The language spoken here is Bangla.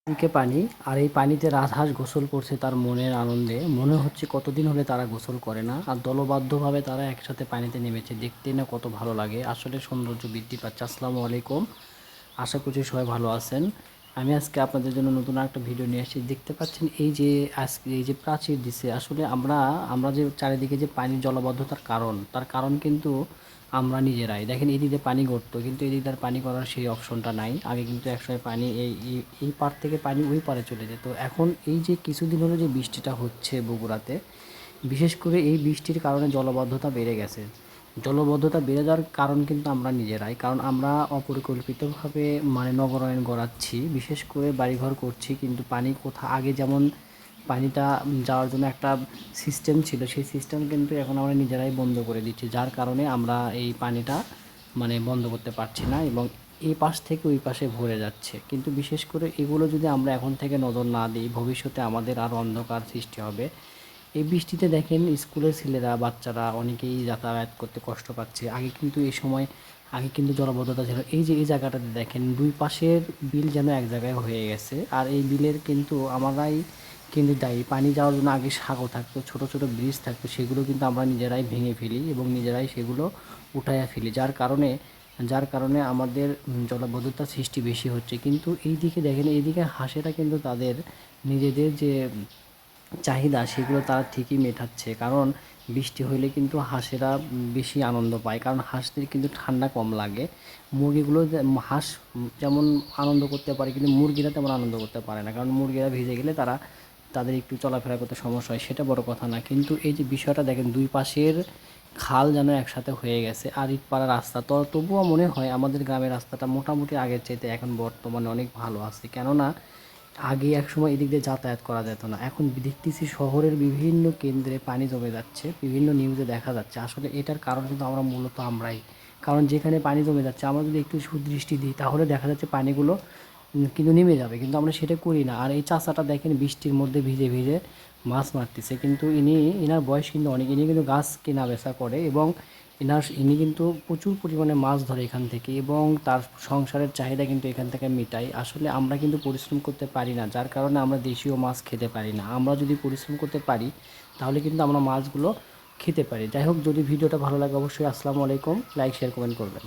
দিকে পানি আর এই পানিতে রাজহাঁস গোসল করছে তার মনের আনন্দে। মনে হচ্ছে কতদিন হলে তারা গোসল করে না, আর দলবদ্ধভাবে তারা একসাথে পানিতে নেমেছে। দেখতেই না কত ভালো লাগে, আসলে সৌন্দর্য বৃদ্ধি পাচ্ছে। আসসালামু আলাইকুম, আশা করছি সবাই ভালো আছেন। আমি আজকে আপনাদের জন্য নতুন একটা ভিডিও নিয়ে আসছি। দেখতে পাচ্ছেন এই যে আজকে এই যে প্রাচীর দিছে, আসলে আমরা যে চারিদিকে যে পানির জলাবদ্ধতার তার কারণ কিন্তু আমরা নিজেরাই। দেখেন এদিকে পানি গড়তো, কিন্তু এদিকে আর পানি করার সেই অপশনটা নাই। আগে কিন্তু একসময় পানি এই পার থেকে পানি ওই পারে চলে যেত। এখন এই যে কিছুদিন হলো যে বৃষ্টিটা হচ্ছে বগুড়াতে, বিশেষ করে এই বৃষ্টির কারণে জলবদ্ধতা বেড়ে গেছে। জলবদ্ধতা বেড়ে যাওয়ার কারণ কিন্তু আমরা নিজেরাই, কারণ আমরা অপরিকল্পিতভাবে নগরায়ণ গড়াচ্ছি, বিশেষ করে বাড়িঘর করছি। কিন্তু পানি আগে যেমন পানিটা যাওয়ার জন্য একটা সিস্টেম ছিল, সেই সিস্টেম কিন্তু এখন আমরা নিজেরাই বন্ধ করে দিচ্ছি, যার কারণে আমরা এই পানিটা বন্ধ করতে পারছি না এবং এই পাশ থেকে ওই পাশে ভরে যাচ্ছে। কিন্তু বিশেষ করে এগুলো যদি আমরা এখন থেকে নজর না দিই, ভবিষ্যতে আমাদের আরও অন্ধকার সৃষ্টি হবে। এই বৃষ্টিতে দেখেন স্কুলের ছেলেরা বাচ্চারা অনেকেই যাতায়াত করতে কষ্ট পাচ্ছে। আগে কিন্তু জলাবদ্ধতা ছিল। এই যে এই জায়গাটাতে দেখেন দুই পাশের বিল যেন এক জায়গায় হয়ে গেছে, আর এই বিলের কিন্তু আমরাই কিন্তু দায়ী। পানি যাওয়ার জন্য আগে সাঁকো থাকতো, ছোট ছোট ব্রিজ থাকতো, সেগুলো কিন্তু আমরা নিজেরাই ভেঙে ফেলি এবং নিজেরাই সেগুলো উঠাইয়া ফেলি, যার কারণে আমাদের জলাবদ্ধতার সৃষ্টি বেশি হচ্ছে। কিন্তু এই দিকে দেখেন, এইদিকে হাঁসেরা কিন্তু তাদের নিজেদের যে চাহিদা সেগুলো তারা ঠিকই মেটাচ্ছে, কারণ বৃষ্টি হইলে কিন্তু হাঁসেরা বেশি আনন্দ পায়, কারণ হাঁসদের কিন্তু ঠান্ডা কম লাগে। হাঁস যেমন আনন্দ করতে পারে, কিন্তু মুরগিরা তেমন আনন্দ করতে পারে না, কারণ মুরগিরা ভিজে গেলে তাদের একটু চলাফেরা করতে সমস্যা হয়, সেটা বড় কথা না। কিন্তু এই যে বিষয়টা দেখেন, দুই পাশের খাল যেন একসাথে হয়ে গেছে, আর ইটপাড়া রাস্তা তো তবুও মনে হয় আমাদের গ্রামের রাস্তাটা মোটামুটি আগের চাইতে এখন বর্তমানে অনেক ভালো আছে। কেননা আগে একসময় এদিক দিয়ে যাতায়াত করা যেত না, এখন দেখতেছি শহরের বিভিন্ন কেন্দ্রে পানি জমে যাচ্ছে, বিভিন্ন নিউজে দেখা যাচ্ছে। আসলে এটার কারণ কিন্তু আমরাই, কারণ যেখানে পানি জমে যাচ্ছে আমরা যদি একটু সুদৃষ্টি দিই, তাহলে দেখা যাচ্ছে পানিগুলো কিন্তু নেমে যাবে, কিন্তু আমরা সেটা করি না। আর এই চাচাটা দেখেন বৃষ্টির মধ্যে ভিজে ভিজে মাছ মারতেছে, কিন্তু এনার বয়স কিন্তু অনেক, ইনি কিন্তু গাছ কেনা বেচা করে এবং ইনি কিন্তু প্রচুর পরিমাণে মাছ ধরে এখান থেকে এবং তার সংসারের চাহিদা কিন্তু এখান থেকে মেটায়। আসলে আমরা কিন্তু পরিশ্রম করতে পারি না, যার কারণে আমরা দেশীয় মাছ খেতে পারি না। আমরা যদি পরিশ্রম করতে পারি, তাহলে কিন্তু আমরা মাছগুলো খেতে পারি। যাই হোক, যদি ভিডিওটা ভালো লাগে অবশ্যই আসসালামু আলাইকুম, লাইক শেয়ার কমেন্ট করবেন।